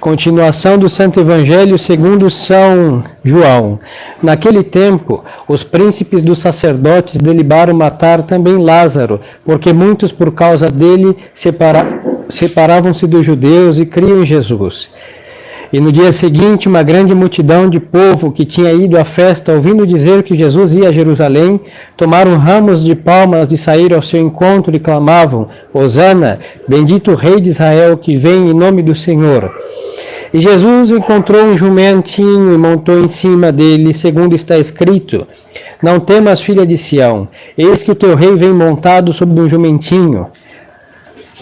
Continuação do Santo Evangelho segundo São João. Naquele tempo, os príncipes dos sacerdotes deliberaram matar também Lázaro, porque muitos por causa dele separavam-se dos judeus e criam em Jesus. E no dia seguinte, uma grande multidão de povo que tinha ido à festa, ouvindo dizer que Jesus ia a Jerusalém, tomaram ramos de palmas e saíram ao seu encontro e clamavam: Hosana, bendito o Rei de Israel que vem em nome do Senhor. E Jesus encontrou um jumentinho e montou em cima dele, segundo está escrito: Não temas, filha de Sião, eis que o teu rei vem montado sobre um jumentinho.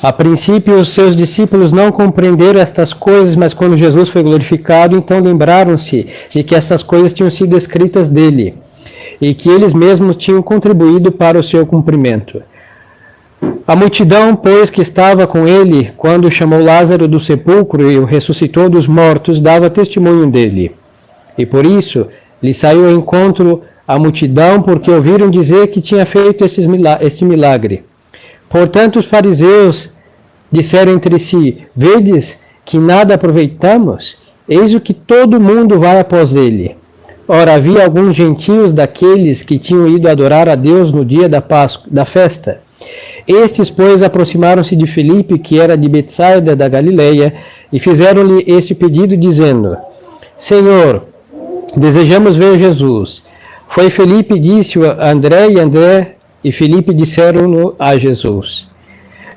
A princípio, os seus discípulos não compreenderam estas coisas, mas quando Jesus foi glorificado, então lembraram-se de que estas coisas tinham sido escritas dele e que eles mesmos tinham contribuído para o seu cumprimento. A multidão, pois, que estava com ele, quando chamou Lázaro do sepulcro e o ressuscitou dos mortos, dava testemunho dele. E por isso lhe saiu ao encontro a multidão, porque ouviram dizer que tinha feito este milagre. Portanto, os fariseus disseram entre si: Vedes que nada aproveitamos? Eis o que todo mundo vai após ele. Ora, havia alguns gentios daqueles que tinham ido adorar a Deus no dia da festa. Estes, pois, aproximaram-se de Filipe, que era de Betsaida da Galileia, e fizeram-lhe este pedido, dizendo: Senhor, desejamos ver Jesus. Foi Filipe disse a André, e André e Filipe disseram-no a Jesus.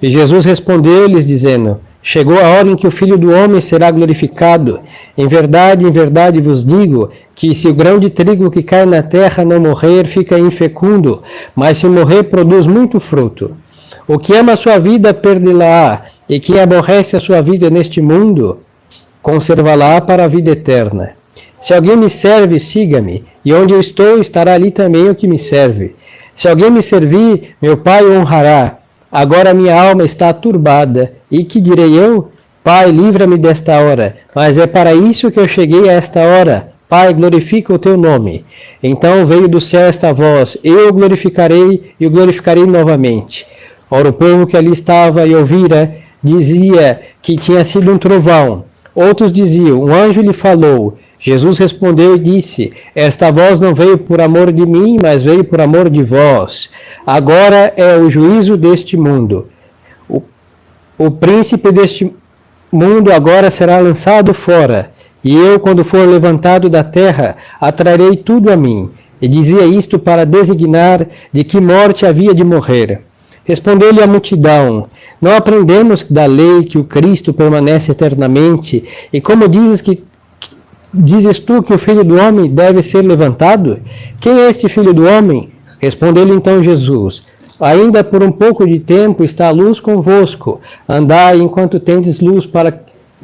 E Jesus respondeu-lhes, dizendo: Chegou a hora em que o Filho do Homem será glorificado. Em verdade vos digo, que se o grão de trigo que cai na terra não morrer, fica infecundo, mas se morrer, produz muito fruto. O que ama a sua vida, perdê-la-á, e quem aborrece a sua vida neste mundo, conservá-la para a vida eterna. Se alguém me serve, siga-me, e onde eu estou, estará ali também o que me serve. Se alguém me servir, meu Pai o honrará. Agora minha alma está turbada. E que direi eu? Pai, livra-me desta hora. Mas é para isso que eu cheguei a esta hora. Pai, glorifica o teu nome. Então veio do céu esta voz: Eu o glorificarei e o glorificarei novamente. Ora, o povo que ali estava e ouvira dizia que tinha sido um trovão. Outros diziam: Um anjo lhe falou. Jesus respondeu e disse: Esta voz não veio por amor de mim, mas veio por amor de vós. Agora é o juízo deste mundo. O príncipe deste mundo agora será lançado fora. E eu, quando for levantado da terra, atrarei tudo a mim. E dizia isto para designar de que morte havia de morrer. Respondeu-lhe a multidão: Não aprendemos da lei que o Cristo permanece eternamente? E como dizes tu que o Filho do Homem deve ser levantado? Quem é este Filho do Homem? Respondeu-lhe então Jesus: Ainda por um pouco de tempo está a luz convosco. Andai enquanto tendes luz, para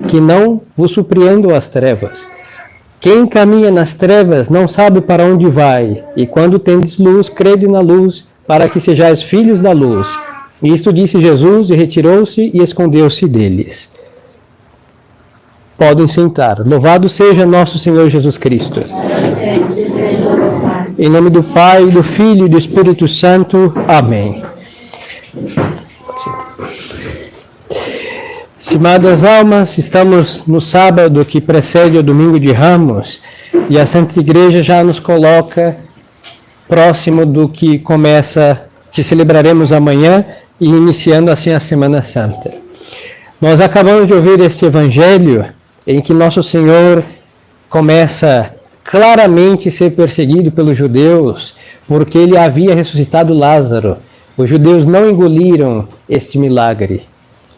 que não vos surpreendam as trevas. Quem caminha nas trevas não sabe para onde vai. E quando tendes luz, crede na luz, para que sejais filhos da luz. Isto disse Jesus, e retirou-se e escondeu-se deles. Podem sentar. Louvado seja nosso Senhor Jesus Cristo. Em nome do Pai, do Filho e do Espírito Santo. Amém. Estimadas almas, estamos no sábado que precede o domingo de Ramos e a Santa Igreja já nos coloca próximo do que celebraremos amanhã e iniciando assim a Semana Santa. Nós acabamos de ouvir este Evangelho em que Nosso Senhor começa claramente a ser perseguido pelos judeus, porque ele havia ressuscitado Lázaro. Os judeus não engoliram este milagre.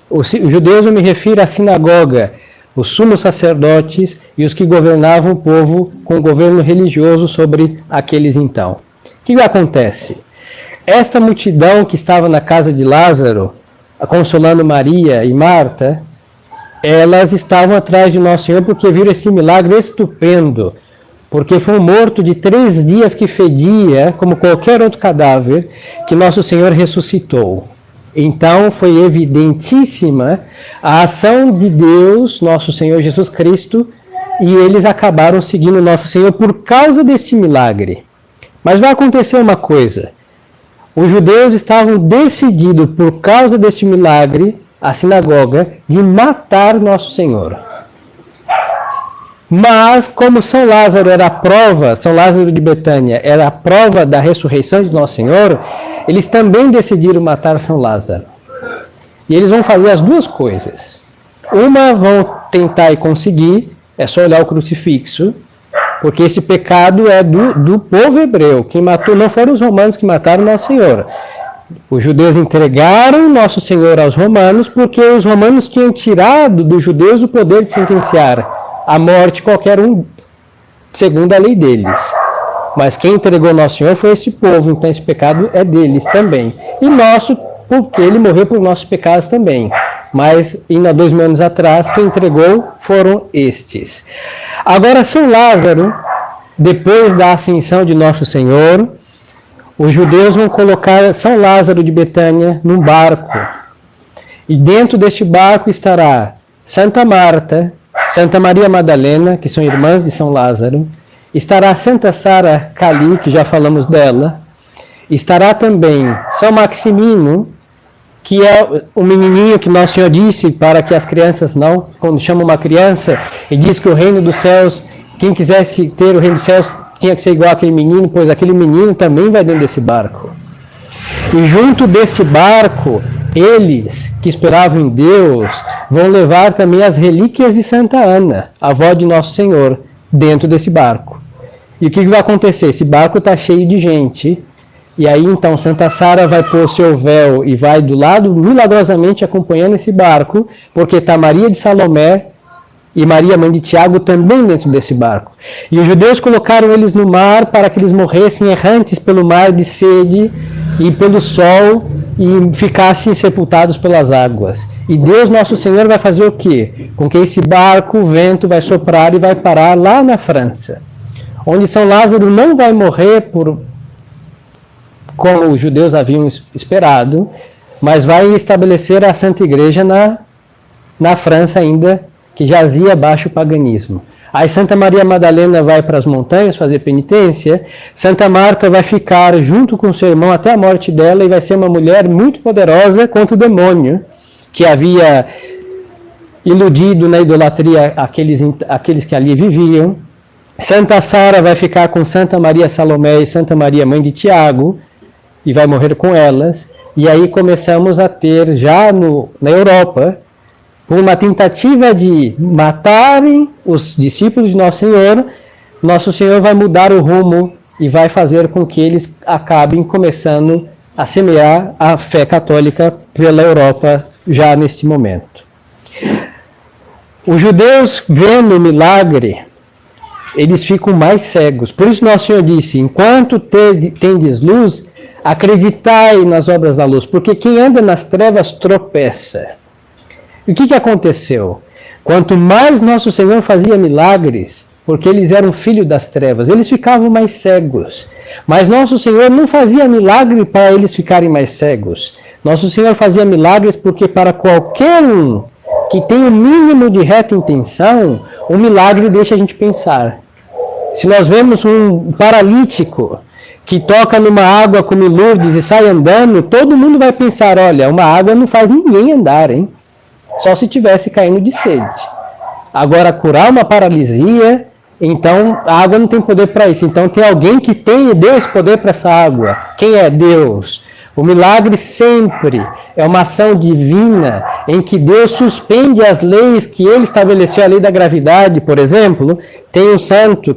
Os judeus, eu me refiro à sinagoga, os sumos sacerdotes e os que governavam o povo com o governo religioso sobre aqueles então. O que acontece? Esta multidão que estava na casa de Lázaro, consolando Maria e Marta, elas estavam atrás de Nosso Senhor porque viram esse milagre estupendo, porque foi um morto de 3 dias que fedia, como qualquer outro cadáver, que Nosso Senhor ressuscitou. Então foi evidentíssima a ação de Deus, Nosso Senhor Jesus Cristo, e eles acabaram seguindo Nosso Senhor por causa deste milagre. Mas vai acontecer uma coisa: os judeus estavam decididos, por causa deste milagre, a sinagoga, de matar Nosso Senhor. Mas, como São Lázaro era a prova, São Lázaro de Betânia era a prova da ressurreição de Nosso Senhor, eles também decidiram matar São Lázaro. E eles vão fazer as duas coisas. Uma vão tentar e conseguir, é só olhar o crucifixo, porque esse pecado é do povo hebreu. Quem matou não foram os romanos que mataram Nosso Senhor. Os judeus entregaram Nosso Senhor aos romanos porque os romanos tinham tirado dos judeus o poder de sentenciar à morte qualquer um, segundo a lei deles. Mas quem entregou Nosso Senhor foi este povo, então esse pecado é deles também. E nosso, porque ele morreu por nossos pecados também. Mas, indo há 2000 anos atrás, quem entregou foram estes. Agora, São Lázaro, depois da ascensão de Nosso Senhor, os judeus vão colocar São Lázaro de Betânia num barco. E dentro deste barco estará Santa Marta, Santa Maria Madalena, que são irmãs de São Lázaro, estará Santa Sara Cali, que já falamos dela, estará também São Maximino, que é o menininho que Nosso Senhor disse para que as crianças não, quando chama uma criança e diz que o reino dos céus, quem quisesse ter o reino dos céus tinha que ser igual aquele menino, pois aquele menino também vai dentro desse barco. E junto deste barco, eles que esperavam em Deus vão levar também as relíquias de Santa Ana, avó de Nosso Senhor, dentro desse barco. E o que vai acontecer? Esse barco está cheio de gente. E aí então Santa Sara vai pôr o seu véu e vai do lado, milagrosamente acompanhando esse barco, porque está Maria de Salomé e Maria, mãe de Tiago, também dentro desse barco. E os judeus colocaram eles no mar para que eles morressem errantes pelo mar de sede e pelo sol e ficassem sepultados pelas águas. E Deus Nosso Senhor vai fazer o quê? Com que esse barco, o vento vai soprar e vai parar lá na França, onde São Lázaro não vai morrer como os judeus haviam esperado, mas vai estabelecer a Santa Igreja na França ainda, que jazia abaixo o paganismo. Aí Santa Maria Madalena vai para as montanhas fazer penitência, Santa Marta vai ficar junto com seu irmão até a morte dela e vai ser uma mulher muito poderosa contra o demônio, que havia iludido na idolatria aqueles que ali viviam. Santa Sara vai ficar com Santa Maria Salomé e Santa Maria, mãe de Tiago, e vai morrer com elas. E aí começamos a ter, já na Europa, por uma tentativa de matarem os discípulos de Nosso Senhor vai mudar o rumo e vai fazer com que eles acabem começando a semear a fé católica pela Europa já neste momento. Os judeus, vendo o milagre, eles ficam mais cegos. Por isso Nosso Senhor disse, enquanto tendes luz, acreditai nas obras da luz, porque quem anda nas trevas tropeça. E o que aconteceu? Quanto mais Nosso Senhor fazia milagres, porque eles eram filhos das trevas, eles ficavam mais cegos. Mas Nosso Senhor não fazia milagre para eles ficarem mais cegos. Nosso Senhor fazia milagres porque para qualquer um que tem o mínimo de reta intenção, o milagre deixa a gente pensar. Se nós vemos um paralítico que toca numa água como Lourdes e sai andando, todo mundo vai pensar, olha, uma água não faz ninguém andar, hein? Só se tivesse caindo de sede. Agora, curar uma paralisia, então a água não tem poder para isso. Então tem alguém que tem e deu esse poder para essa água. Quem é? Deus. O milagre sempre é uma ação divina em que Deus suspende as leis que ele estabeleceu, a lei da gravidade, por exemplo. Tem um santo,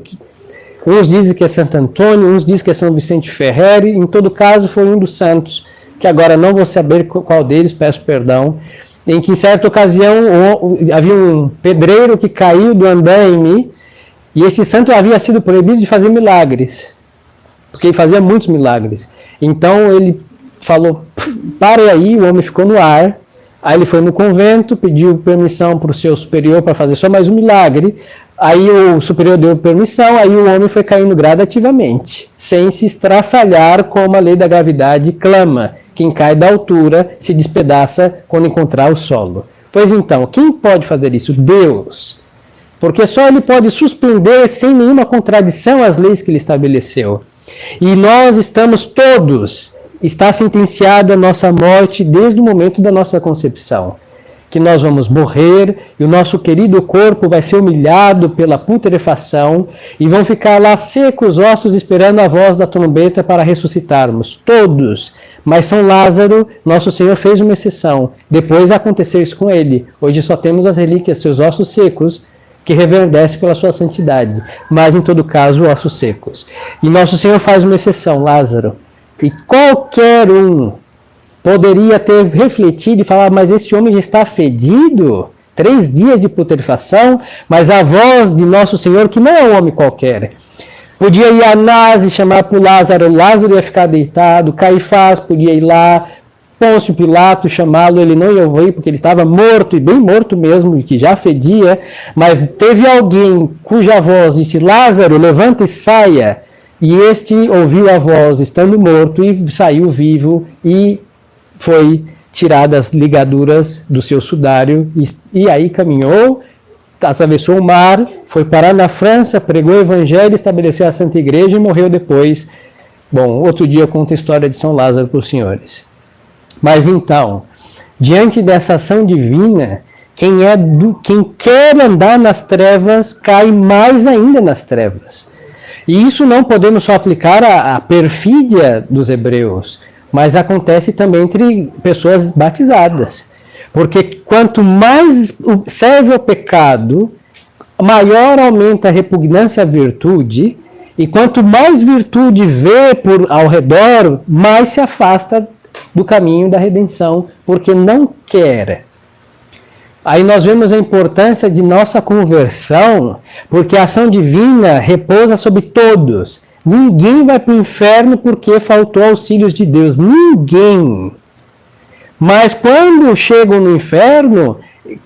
uns dizem que é Santo Antônio, uns dizem que é São Vicente Ferreri, em todo caso foi um dos santos, que agora não vou saber qual deles, peço perdão, em que em certa ocasião havia um pedreiro que caiu do andaime e esse santo havia sido proibido de fazer milagres, porque ele fazia muitos milagres. Então ele falou, pare aí, o homem ficou no ar, aí ele foi no convento, pediu permissão para o seu superior para fazer só mais um milagre, aí o superior deu permissão, aí o homem foi caindo gradativamente, sem se estraçalhar como a lei da gravidade clama. Quem cai da altura se despedaça quando encontrar o solo. Pois então, quem pode fazer isso? Deus. Porque só ele pode suspender sem nenhuma contradição as leis que ele estabeleceu. E nós estamos todos, está sentenciada a nossa morte desde o momento da nossa concepção. que nós vamos morrer e o nosso querido corpo vai ser humilhado pela putrefação e vão ficar lá secos ossos esperando a voz da trombeta para ressuscitarmos, todos. Mas São Lázaro, nosso Senhor fez uma exceção. Depois aconteceu isso com ele. Hoje só temos as relíquias, seus ossos secos, que reverdece pela sua santidade. Mas, em todo caso, ossos secos. E nosso Senhor faz uma exceção, Lázaro. E qualquer um poderia ter refletido e falar, mas este homem já está fedido? 3 dias de putrefação, mas a voz de nosso Senhor, que não é um homem qualquer, podia ir a Anás e chamar para o Lázaro ia ficar deitado, Caifás podia ir lá, Pôncio Pilato chamá-lo, ele não ia ouvir porque ele estava morto, e bem morto mesmo, que já fedia, mas teve alguém cuja voz disse, Lázaro, levanta e saia, e este ouviu a voz estando morto e saiu vivo e foi tirado as ligaduras do seu sudário e aí caminhou, atravessou o mar, foi parar na França, pregou o evangelho, estabeleceu a Santa Igreja e morreu depois. Bom, outro dia eu conto a história de São Lázaro para os senhores. Mas então, diante dessa ação divina, quem quer andar nas trevas cai mais ainda nas trevas. E isso não podemos só aplicar à perfídia dos hebreus, mas acontece também entre pessoas batizadas. Porque quanto mais serve ao pecado, maior aumenta a repugnância à virtude, e quanto mais virtude vê ao redor, mais se afasta do caminho da redenção, porque não quer. Aí nós vemos a importância de nossa conversão, porque a ação divina repousa sobre todos. Ninguém vai para o inferno porque faltou auxílios de Deus. Ninguém. Mas quando chegam no inferno,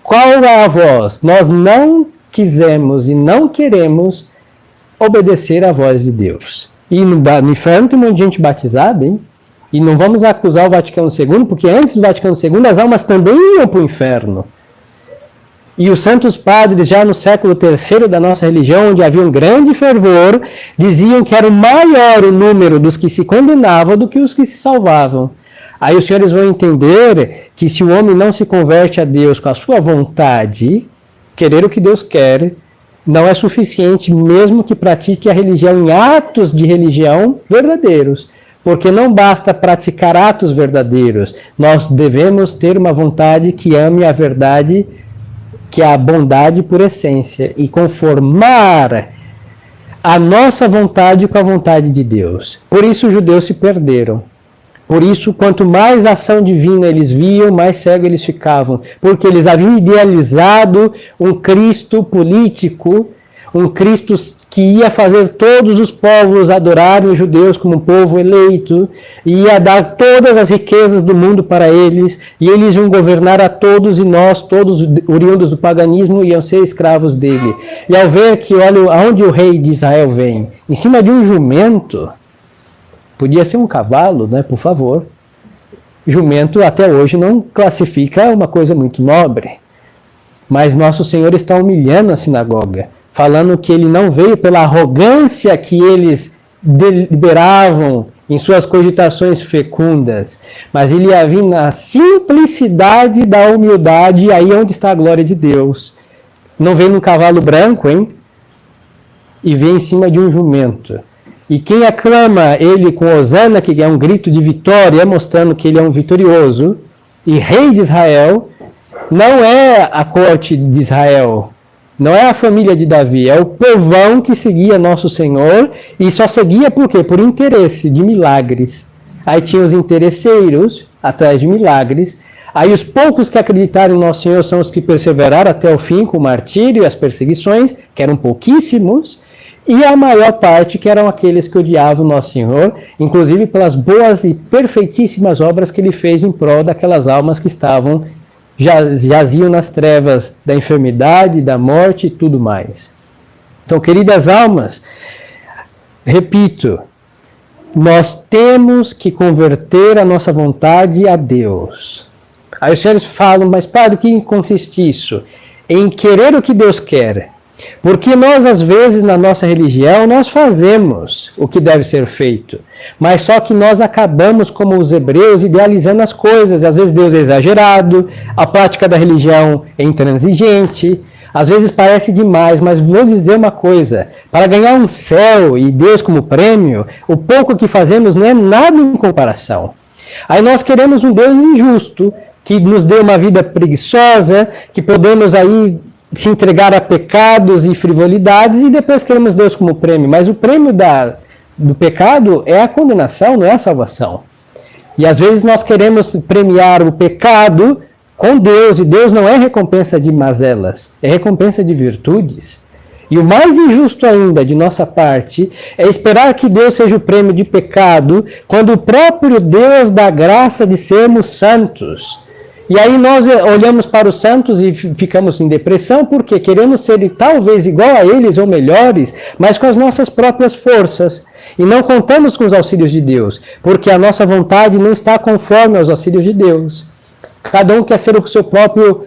qual é a voz? Nós não quisemos e não queremos obedecer à voz de Deus. E no inferno tem um monte de gente batizada, hein? E não vamos acusar o Vaticano II, porque antes do Vaticano II as almas também iam para o inferno. E os santos padres, já no século III da nossa religião, onde havia um grande fervor, diziam que era maior o número dos que se condenavam do que os que se salvavam. Aí os senhores vão entender que se o homem não se converte a Deus com a sua vontade, querer o que Deus quer, não é suficiente mesmo que pratique a religião em atos de religião verdadeiros. Porque não basta praticar atos verdadeiros, nós devemos ter uma vontade que ame a verdade, que é a bondade por essência, e conformar a nossa vontade com a vontade de Deus. Por isso os judeus se perderam. Por isso, quanto mais ação divina eles viam, mais cegos eles ficavam. Porque eles haviam idealizado um Cristo político, um Cristo que ia fazer todos os povos adorarem os judeus como um povo eleito, e ia dar todas as riquezas do mundo para eles, e eles iam governar a todos, e nós, todos oriundos do paganismo, iam ser escravos dele. E ao ver que, olha, aonde o rei de Israel vem? Em cima de um jumento, podia ser um cavalo, né, por favor. Jumento até hoje não classifica uma coisa muito nobre, mas nosso Senhor está humilhando a sinagoga, falando que ele não veio pela arrogância que eles deliberavam em suas cogitações fecundas, mas ele ia vir na simplicidade da humildade, e aí onde está a glória de Deus. Não vem num cavalo branco, hein? E vem em cima de um jumento. E quem aclama ele com Hosana, que é um grito de vitória, mostrando que ele é um vitorioso, e rei de Israel, não é a corte de Israel, não é a família de Davi, é o povão que seguia nosso Senhor, e só seguia por quê? Por interesse de milagres. Aí tinha os interesseiros atrás de milagres, aí os poucos que acreditaram em nosso Senhor são os que perseveraram até o fim com o martírio e as perseguições, que eram pouquíssimos, e a maior parte que eram aqueles que odiavam nosso Senhor, inclusive pelas boas e perfeitíssimas obras que ele fez em prol daquelas almas que estavam jaziam nas trevas da enfermidade, da morte e tudo mais. Então, queridas almas, repito, nós temos que converter a nossa vontade a Deus. Aí os senhores falam, mas padre, o que consiste isso? Em querer o que Deus quer. Porque nós, às vezes, na nossa religião, nós fazemos o que deve ser feito. Mas só que nós acabamos, como os hebreus, idealizando as coisas. Às vezes Deus é exagerado, a prática da religião é intransigente, às vezes parece demais, mas vou dizer uma coisa, para ganhar um céu e Deus como prêmio, o pouco que fazemos não é nada em comparação. Aí nós queremos um Deus injusto, que nos dê uma vida preguiçosa, que podemos aí se entregar a pecados e frivolidades e depois queremos Deus como prêmio. Mas o prêmio do pecado é a condenação, não é a salvação. E às vezes nós queremos premiar o pecado com Deus, e Deus não é recompensa de mazelas, é recompensa de virtudes. E o mais injusto ainda de nossa parte é esperar que Deus seja o prêmio de pecado, quando o próprio Deus dá graça de sermos santos. E aí nós olhamos para os santos e ficamos em depressão porque queremos ser talvez igual a eles ou melhores, mas com as nossas próprias forças. E não contamos com os auxílios de Deus, porque a nossa vontade não está conforme aos auxílios de Deus. Cada um quer ser o seu próprio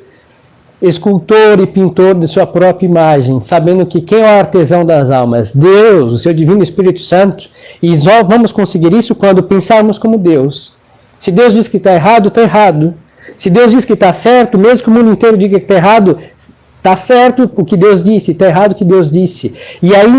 escultor e pintor de sua própria imagem, sabendo que quem é o artesão das almas? Deus, o seu divino Espírito Santo. E só vamos conseguir isso quando pensarmos como Deus. Se Deus diz que está errado, está errado. Se Deus diz que está certo, mesmo que o mundo inteiro diga que está errado, está certo o que Deus disse, está errado o que Deus disse. E aí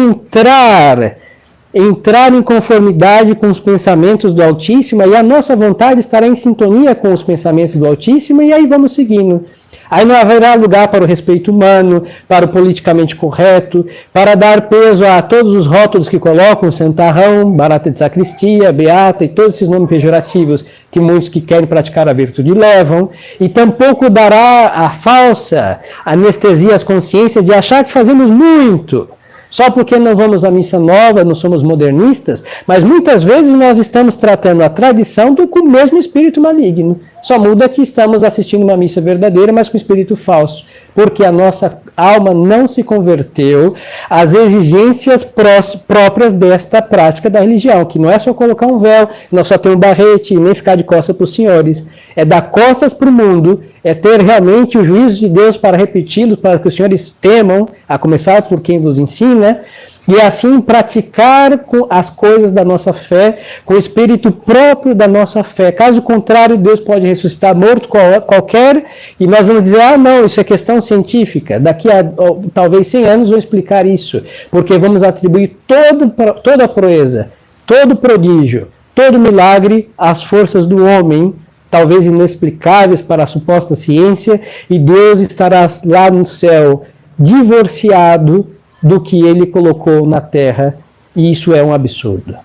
entrar em conformidade com os pensamentos do Altíssimo, e a nossa vontade estará em sintonia com os pensamentos do Altíssimo, e aí vamos seguindo. Aí não haverá lugar para o respeito humano, para o politicamente correto, para dar peso a todos os rótulos que colocam, santarrão, barata de sacristia, beata e todos esses nomes pejorativos que muitos que querem praticar a virtude levam, e tampouco dará a falsa anestesia às consciências de achar que fazemos muito, só porque não vamos à missa nova, não somos modernistas, mas muitas vezes nós estamos tratando a tradição com o mesmo espírito maligno. Só muda que estamos assistindo uma missa verdadeira, mas com espírito falso, porque a nossa alma não se converteu às exigências próprias desta prática da religião, que não é só colocar um véu, não só ter um barrete, nem ficar de costas para os senhores. É dar costas para o mundo, é ter realmente o juízo de Deus para repeti-los, para que os senhores temam, a começar por quem vos ensina, e assim praticar as coisas da nossa fé, com o espírito próprio da nossa fé. Caso contrário, Deus pode ressuscitar morto qualquer, e nós vamos dizer, não, isso é questão científica. Daqui a talvez 100 anos vou explicar isso, porque vamos atribuir toda a proeza, todo prodígio, todo milagre às forças do homem, talvez inexplicáveis para a suposta ciência, e Deus estará lá no céu, divorciado do que ele colocou na terra, e isso é um absurdo.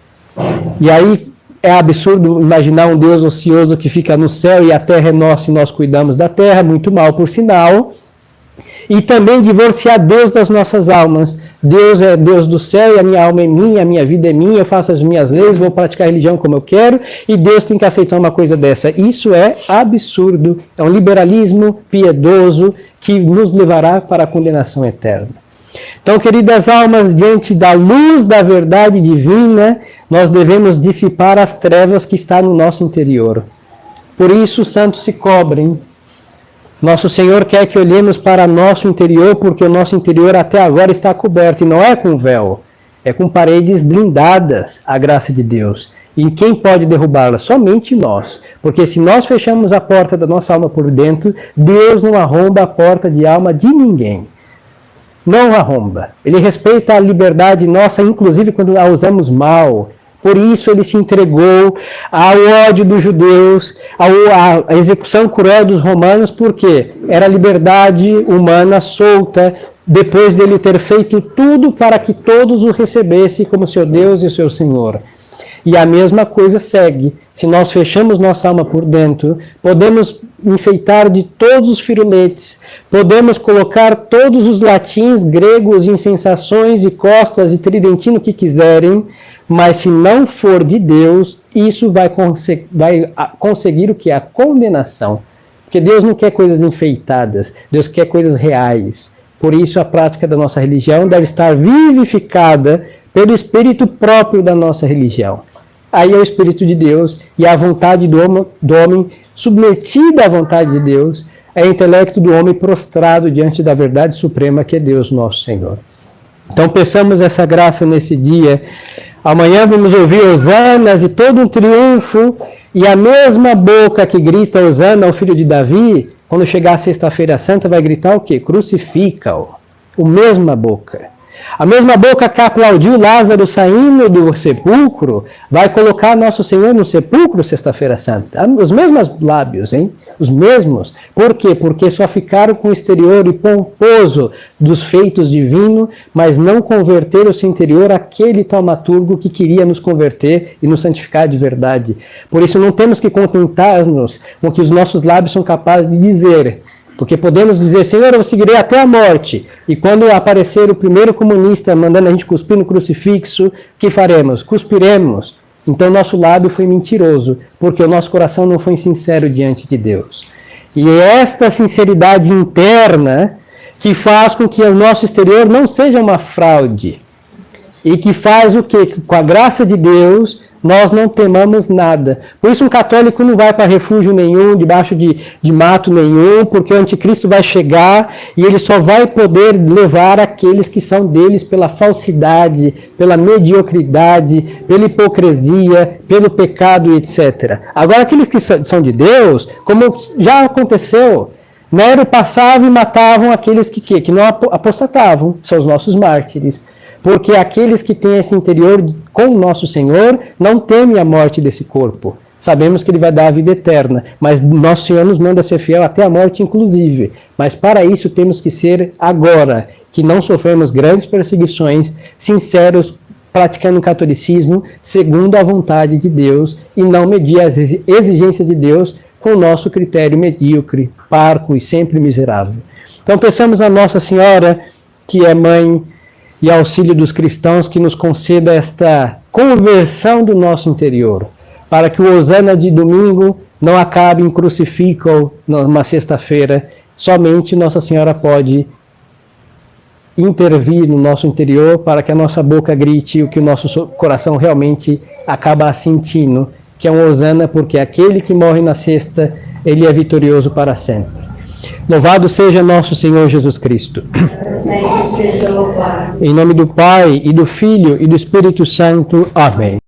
E aí é absurdo imaginar um Deus ocioso que fica no céu e a terra é nossa e nós cuidamos da terra, muito mal por sinal, e também divorciar Deus das nossas almas. Deus é Deus do céu e a minha alma é minha, a minha vida é minha, eu faço as minhas leis, vou praticar a religião como eu quero, e Deus tem que aceitar uma coisa dessa. Isso é absurdo, é um liberalismo piedoso que nos levará para a condenação eterna. Então, queridas almas, diante da luz da verdade divina, nós devemos dissipar as trevas que estão no nosso interior. Por isso, os santos se cobrem. Nosso Senhor quer que olhemos para nosso interior, porque o nosso interior até agora está coberto, e não é com véu, é com paredes blindadas, a graça de Deus. E quem pode derrubá-la? Somente nós. Porque se nós fechamos a porta da nossa alma por dentro, Deus não arromba a porta de alma de ninguém. Não arromba. Ele respeita a liberdade nossa, inclusive quando a usamos mal. Por isso ele se entregou ao ódio dos judeus, à execução cruel dos romanos, porque era a liberdade humana solta, depois dele ter feito tudo para que todos o recebessem como seu Deus e seu Senhor. E a mesma coisa segue. Se nós fechamos nossa alma por dentro, podemos enfeitar de todos os firuletes, podemos colocar todos os latins, gregos, insensações e costas e tridentino que quiserem, mas se não for de Deus, isso vai conseguir o que? A condenação. Porque Deus não quer coisas enfeitadas, Deus quer coisas reais. Por isso a prática da nossa religião deve estar vivificada pelo espírito próprio da nossa religião. Aí é o Espírito de Deus e a vontade do homem submetida à vontade de Deus, é intelecto do homem prostrado diante da verdade suprema que é Deus nosso Senhor. Então peçamos essa graça nesse dia. Amanhã vamos ouvir hosanas e todo um triunfo, e a mesma boca que grita hosana ao filho de Davi, quando chegar a sexta-feira santa, vai gritar o quê? Crucifica-o. A mesma boca. A mesma boca que aplaudiu Lázaro saindo do sepulcro, vai colocar Nosso Senhor no sepulcro sexta-feira santa. Os mesmos lábios, hein? Os mesmos. Por quê? Porque só ficaram com o exterior e pomposo dos feitos divinos, mas não converteram o seu interior àquele taumaturgo que queria nos converter e nos santificar de verdade. Por isso não temos que contentar-nos com o que os nossos lábios são capazes de dizer. Porque podemos dizer, Senhor, eu seguirei até a morte. E quando aparecer o primeiro comunista mandando a gente cuspir no crucifixo, o que faremos? Cuspiremos. Então nosso lábio foi mentiroso, porque o nosso coração não foi sincero diante de Deus. E é esta sinceridade interna que faz com que o nosso exterior não seja uma fraude. E que faz o quê? Que com a graça de Deus nós não temamos nada. Por isso um católico não vai para refúgio nenhum, debaixo de mato nenhum, porque o anticristo vai chegar e ele só vai poder levar aqueles que são deles pela falsidade, pela mediocridade, pela hipocrisia, pelo pecado, etc. Agora aqueles que são de Deus, como já aconteceu, Nero passava e matavam aqueles que não apostatavam, são os nossos mártires. Porque aqueles que têm esse interior com o nosso Senhor não temem a morte desse corpo. Sabemos que Ele vai dar a vida eterna, mas nosso Senhor nos manda ser fiel até a morte inclusive. Mas para isso temos que ser agora, que não sofremos grandes perseguições, sinceros, praticando o catolicismo segundo a vontade de Deus e não medir as exigências de Deus com o nosso critério medíocre, parco e sempre miserável. Então pensamos a Nossa Senhora, que é mãe e auxílio dos cristãos, que nos conceda esta conversão do nosso interior, para que o hosana de domingo não acabe em crucifica-o numa sexta-feira. Somente Nossa Senhora pode intervir no nosso interior para que a nossa boca grite o que o nosso coração realmente acaba sentindo, que é um hosana, porque aquele que morre na sexta, ele é vitorioso para sempre. Louvado seja nosso Senhor Jesus Cristo. Em nome do Pai, e do Filho, e do Espírito Santo. Amém.